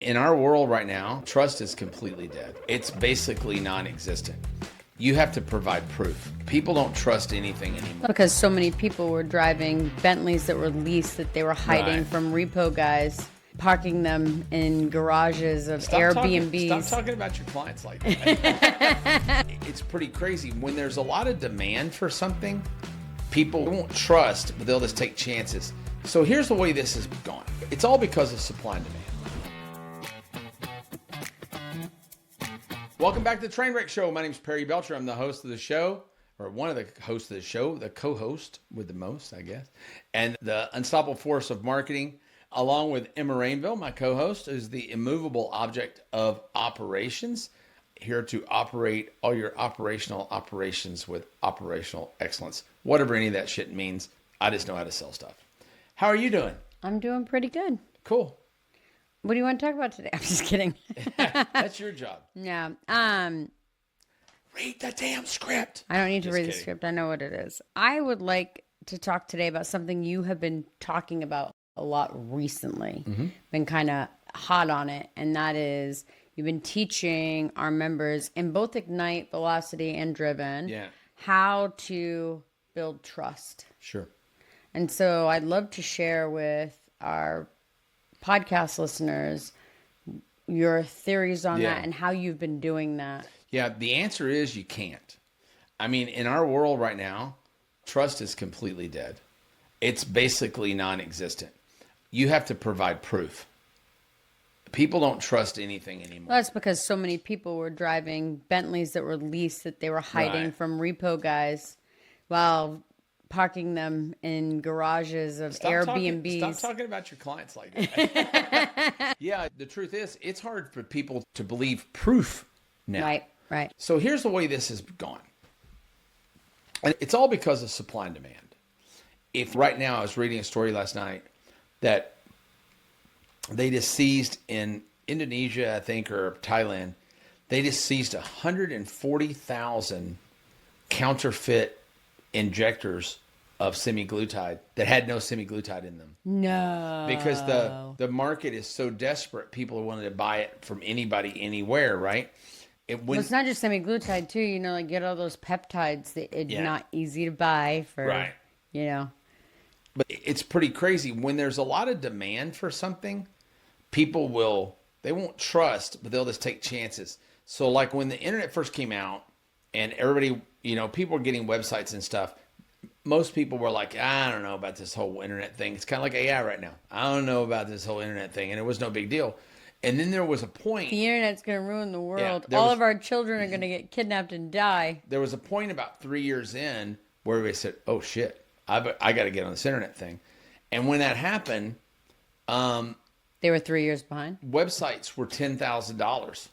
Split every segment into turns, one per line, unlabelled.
In our world right now, trust is completely dead. It's basically non-existent. You have to provide proof. People don't trust anything anymore.
Because so many people were driving Bentleys that were leased that they were hiding from repo guys, parking them in garages of Airbnbs.
Stop talking about your clients like that. It's pretty crazy. When there's a lot of demand for something, people won't trust, but they'll just take chances. So here's the way this has gone. It's all because of supply and demand. Welcome back to the Trainwreck Show. My name is Perry Belcher. I'm the host of the show, or one of the hosts of the show, the co-host with the most, I guess, and the unstoppable force of marketing, along with Emma Rainville, my co-host, is the immovable object of operations, here to operate all your operational operations with operational excellence. Whatever any of that shit means, I just know how to sell stuff. How are you doing?
I'm doing pretty good.
Cool.
What do you want to talk about today? I'm just kidding.
That's your job.
Yeah.
Read the damn script.
I don't need to
Just
read
kidding.
the script. I know what it is. I would like to talk today about something you have been talking about a lot recently. Been kind of hot on it. And that is you've been teaching our members in both Ignite, Velocity, and Driven how to build trust.
Sure.
And so I'd love to share with our podcast listeners your theories on that and how you've been doing that.
Yeah, the answer is you can't. I mean, in our world right now, trust is completely dead. It's basically non-existent. You have to provide proof. People don't trust anything anymore.
Well, that's because so many people were driving Bentleys that were leased that they were hiding from repo guys while parking them in garages of Airbnbs.
Stop talking about your clients like that. Yeah, the truth is, it's hard for people to believe proof now.
Right.
So here's the way this has gone. And it's all because of supply and demand. If right now, I was reading a story last night that they just seized in Indonesia, I think, or Thailand, they just seized 140,000 counterfeit injectors of semaglutide that had no semaglutide in them.
No.
Because the market is so desperate, people are willing to buy it from anybody, anywhere, right?
Well, it's not just semaglutide too, like get all those peptides that it's not easy to buy for,
But it's pretty crazy. When there's a lot of demand for something, people they won't trust, but they'll just take chances. So like when the internet first came out and everybody, people were getting websites and stuff, most people were like, I don't know about this whole internet thing. It's kind of like AI right now. I don't know about this whole internet thing. And it was no big deal. And then there was a point.
The internet's going to ruin the world. All of our children are going to get kidnapped and die.
There was a point about 3 years in where everybody said, oh shit, I got to get on this internet thing. And when that happened,
they were 3 years behind.
Websites were $10,000,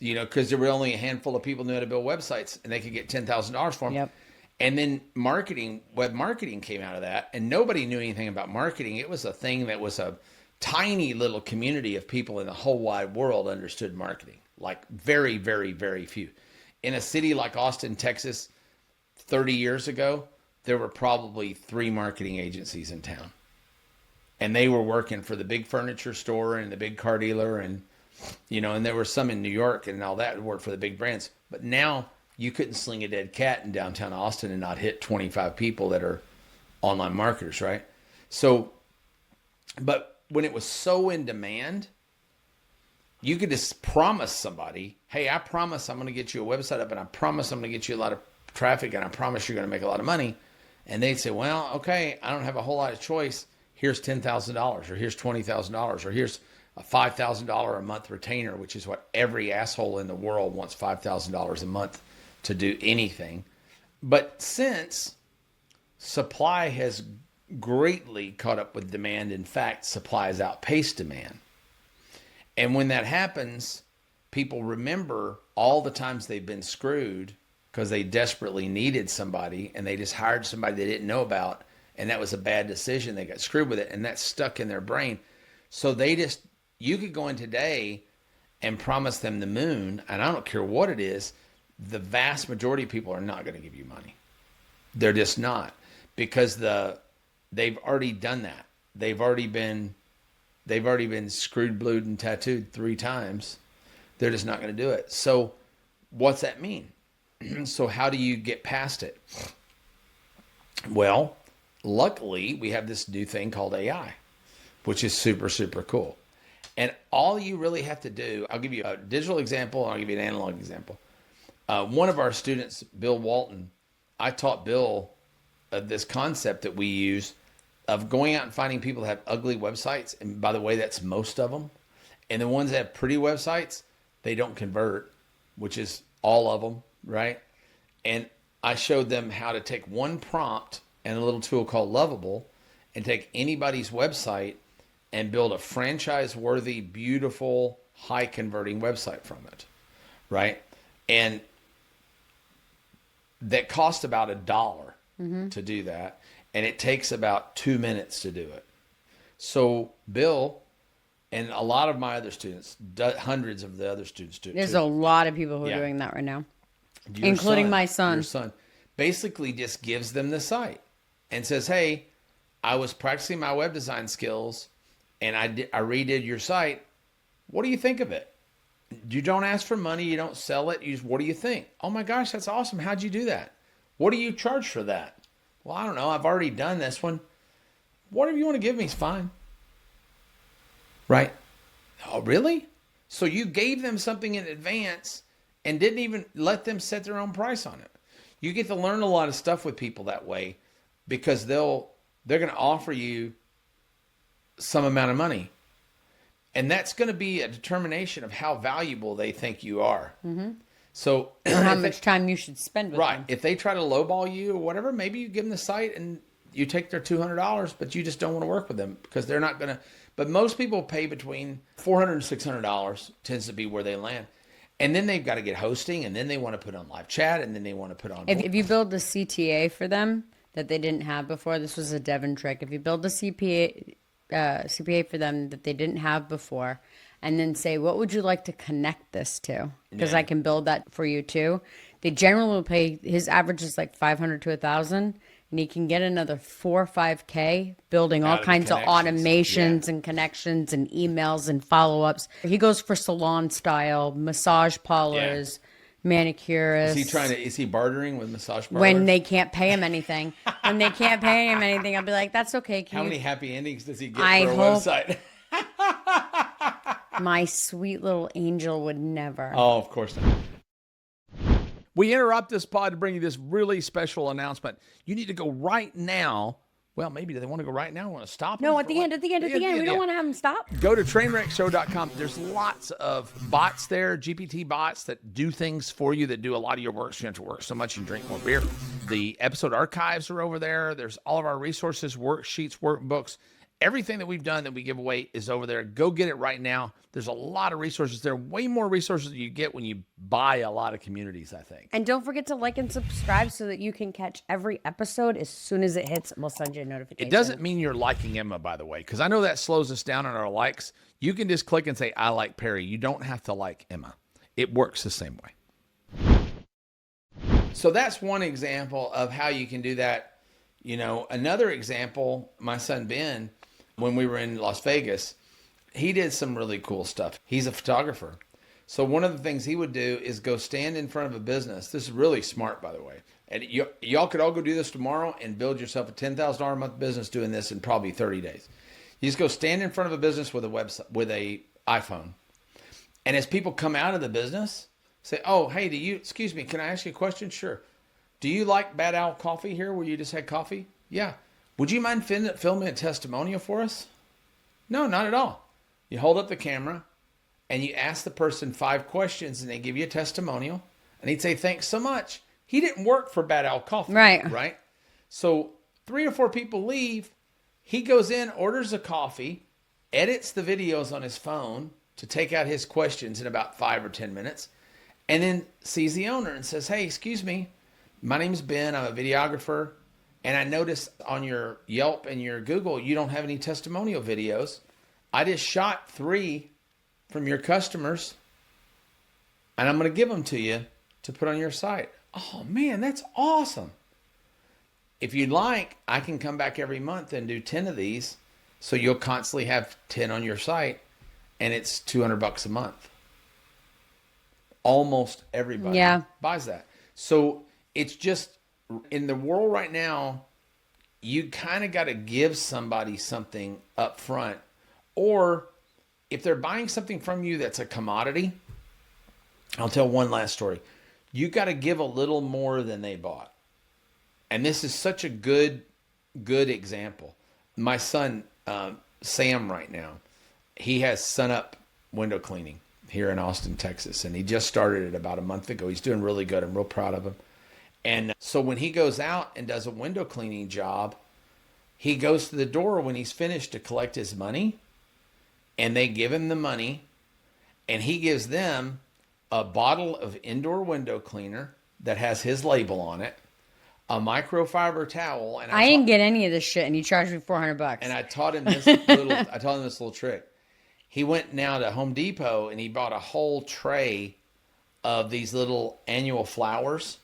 because there were only a handful of people who knew how to build websites and they could get $10,000 for them.
Yep.
And then web marketing came out of that, and nobody knew anything about marketing. It was a thing that was a tiny little community of people in the whole wide world understood marketing, like very, very, very few. In a city like Austin, Texas, 30 years ago, there were probably 3 marketing agencies in town. And they were working for the big furniture store and the big car dealer, and there were some in New York and all that worked for the big brands. But now you couldn't sling a dead cat in downtown Austin and not hit 25 people that are online marketers, right? So, but when it was so in demand, you could just promise somebody, hey, I promise I'm going to get you a website up, and I promise I'm going to get you a lot of traffic, and I promise you're going to make a lot of money. And they'd say, well, okay, I don't have a whole lot of choice. Here's $10,000, or here's $20,000, or here's a $5,000 a month retainer, which is what every asshole in the world wants, $5,000 a month to do anything. But since supply has greatly caught up with demand, in fact, supply has outpaced demand. And when that happens, people remember all the times they've been screwed because they desperately needed somebody and they just hired somebody they didn't know about, and that was a bad decision. They got screwed with it, and that's stuck in their brain. So you could go in today and promise them the moon, and I don't care what it is, the vast majority of people are not going to give you money. They're just not, because they've already done that. They've already been they've already been screwed, blued, and tattooed 3 times. They're just not going to do it. So what's that mean? So how do you get past it? Well, luckily, we have this new thing called AI, which is super, super cool. And all you really have to do, I'll give you a digital example, and I'll give you an analog example. One of our students, Bill Walton, I taught Bill this concept that we use of going out and finding people that have ugly websites. And by the way, that's most of them. And the ones that have pretty websites, they don't convert, which is all of them, right? And I showed them how to take one prompt and a little tool called Lovable and take anybody's website and build a franchise-worthy, beautiful, high-converting website from it, right? And that cost about $1 to do that, and it takes about 2 minutes to do it. So Bill and a lot of my other students, hundreds of the other students do it
There's
too.
a lot of people who are doing that right now, including my son.
Your son basically just gives them the site and says, hey, I was practicing my web design skills and I redid your site. What do you think of it? You don't ask for money. You don't sell it. You just, what do you think? Oh my gosh, that's awesome. How'd you do that? What do you charge for that? Well, I don't know. I've already done this one. Whatever you want to give me is fine. Right? Oh, really? So you gave them something in advance and didn't even let them set their own price on it. You get to learn a lot of stuff with people that way because they're going to offer you some amount of money. And that's going to be a determination of how valuable they think you are. Mm-hmm. So
how much time you should spend with them.
If they try to lowball you or whatever, maybe you give them the site and you take their $200, but you just don't want to work with them because they're not going to. But most people pay between $400 and $600 tends to be where they land. And then they've got to get hosting, and then they want to put on live chat, and then they want to put on.
If you build a CTA for them that they didn't have before, this was a Devin trick. If you build a CPA for them that they didn't have before, and then say, what would you like to connect this to? Because I can build that for you too. They generally will pay, his average is like $500 to $1,000, and he can get another 4 or 5K building all kinds of automations and connections and emails and follow-ups. He goes for salon style, massage parlors, manicurists.
Is he bartering with massage parlors?
When they can't pay him anything. I'll be like, that's okay.
How many happy endings does he get for a website?
My sweet little angel would never.
Oh, of course not. We interrupt this pod to bring you this really special announcement. You need to go right now. Well, maybe they want to go right now. Want to stop?
No, at the end. We don't want to have them stop.
Go to trainwreckshow.com. There's lots of bots there, GPT bots that do things for you, that do a lot of your work. So you don't have to work so much and drink more beer. The episode archives are over there. There's all of our resources, worksheets, workbooks. Everything that we've done that we give away is over there. Go get it right now. There's a lot of resources there. Way more resources than you get when you buy a lot of communities, I think.
And don't forget to like and subscribe so that you can catch every episode as soon as it hits. We'll send you a notification.
It doesn't mean you're liking Emma, by the way, because I know that slows us down on our likes. You can just click and say, I like Perry. You don't have to like Emma. It works the same way. So that's one example of how you can do that. You know, another example, my son Ben, when we were in Las Vegas, he did some really cool stuff. He's a photographer. So one of the things he would do is go stand in front of a business. This is really smart, by the way. And y'all could all go do this tomorrow and build yourself a $10,000 a month business doing this in probably 30 days. You just go stand in front of a business with a website, with a iPhone. And as people come out of the business, say, oh, hey, excuse me, can I ask you a question? Sure. Do you like Bad Owl Coffee here where you just had coffee? Yeah. Would you mind filming a testimonial for us? No, not at all. You hold up the camera and you ask the person 5 questions and they give you a testimonial. And he'd say, thanks so much. He didn't work for Bad Owl Coffee. Right? So 3 or 4 people leave. He goes in, orders a coffee, edits the videos on his phone to take out his questions in about 5 or 10 minutes, and then sees the owner and says, hey, excuse me, my name's Ben. I'm a videographer. And I noticed on your Yelp and your Google, you don't have any testimonial videos. I just shot 3 from your customers, and I'm going to give them to you to put on your site. Oh, man, that's awesome. If you'd like, I can come back every month and do 10 of these So you'll constantly have 10 on your site, and it's $200 a month. Almost everybody buys that. So it's just, in the world right now, you kind of got to give somebody something up front. Or if they're buying something from you that's a commodity, I'll tell one last story. You got to give a little more than they bought. And this is such a good example. My son, Sam, right now, he has Sunup window cleaning here in Austin, Texas. And he just started it about a month ago. He's doing really good. I'm real proud of him. And so when he goes out and does a window cleaning job, he goes to the door when he's finished to collect his money. And they give him the money. And he gives them a bottle of indoor window cleaner that has his label on it, a microfiber towel. And
I didn't get any of this shit, and you charged me $400.
And I taught him this little trick. He went now to Home Depot and he bought a whole tray of these little annual flowers,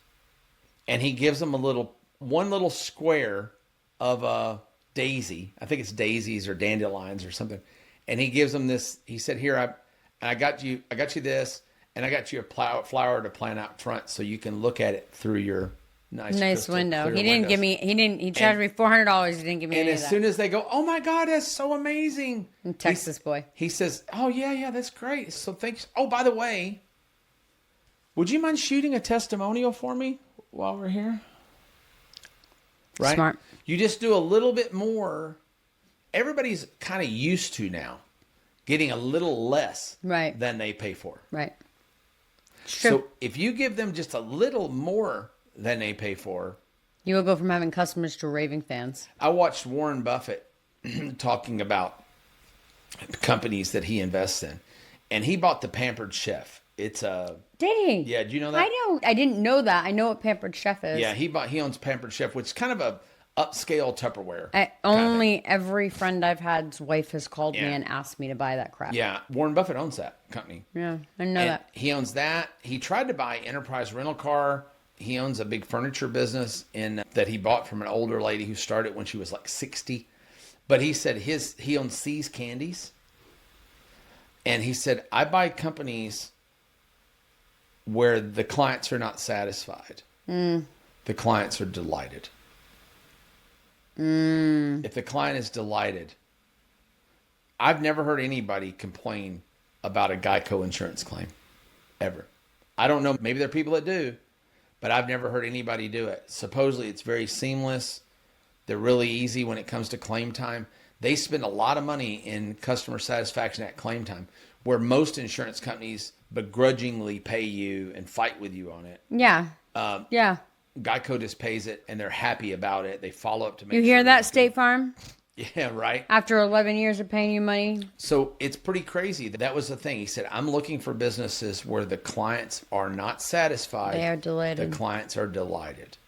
and he gives them one little square of a daisy. I think it's daisies or dandelions or something. And he gives them this. He said, "Here, I got you this, and I got you a flower to plant out front so you can look at it through your nice
window." He didn't give me. He charged me $400. He didn't give me any of that.
And as soon as they go, "Oh my God, that's so amazing!"
Texas boy.
He says, "Oh yeah, that's great. So thanks. Oh, by the way, would you mind shooting a testimonial for me while we're here?" Right?
Smart.
You just do a little bit more. Everybody's kind of used to now getting a little less than they pay for.
Right.
So if you give them just a little more than they pay for,
you will go from having customers to raving fans.
I watched Warren Buffett talking about companies that he invests in, and he bought the Pampered Chef. It's a...
Did he?
Yeah, do you know that?
I didn't know that. I know what Pampered Chef is.
Yeah, he owns Pampered Chef, which is kind of a upscale Tupperware.
Every friend I've had's wife has called me and asked me to buy that crap.
Yeah, Warren Buffett owns that company.
Yeah, I know that.
He owns that. He tried to buy Enterprise Rental Car. He owns a big furniture business that he bought from an older lady who started when she was like 60. But he said he owns C's Candies. And he said, I buy companies where the clients are not satisfied. The clients are delighted. If the client is delighted, I've never heard anybody complain about a Geico insurance claim, ever. I don't know. Maybe there are people that do, but I've never heard anybody do it. Supposedly, it's very seamless. They're really easy when it comes to claim time. They spend a lot of money in customer satisfaction at claim time, where most insurance companies begrudgingly pay you and fight with you on it.
Yeah. Yeah.
Geico just pays it, and they're happy about it. They follow up to make sure.
You hear that, State Farm?
Yeah, right.
After 11 years of paying you money.
So it's pretty crazy. That was the thing. He said, I'm looking for businesses where the clients are not satisfied.
They are delighted.
The clients are delighted,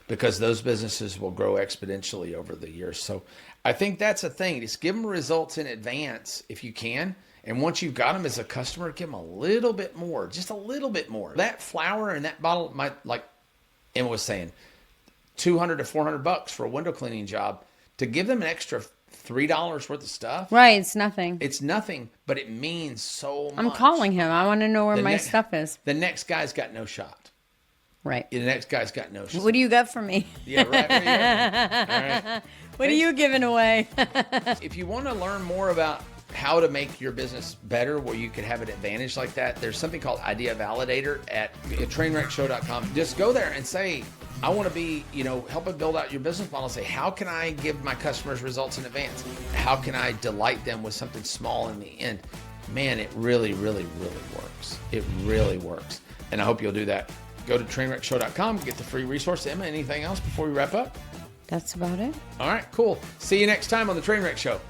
because those businesses will grow exponentially over the years. So I think that's a thing. Just give them results in advance if you can. And once you've got them as a customer, give them a little bit more, just a little bit more. That flower and that bottle might, like Emma was saying, $200 to $400 for a window cleaning job. To give them an extra $3 worth of stuff.
Right, it's nothing.
It's nothing, but it means so much.
I'm calling him. I want to know where my stuff is.
The next guy's got no shot.
Right.
The next guy's got no shot.
What do you got for me?
Yeah, right. Where you All right.
What are you giving away?
If you want to learn more about how to make your business better, where you can have an advantage like that, there's something called Idea Validator at trainwreckshow.com. Just go there and say, I want to be, help build out your business model. Say, how can I give my customers results in advance? How can I delight them with something small in the end? Man, it really, really, really works. It really works. And I hope you'll do that. Go to trainwreckshow.com, get the free resource. Emma, anything else before we wrap up?
That's about it.
All right, cool. See you next time on the Trainwreck Show.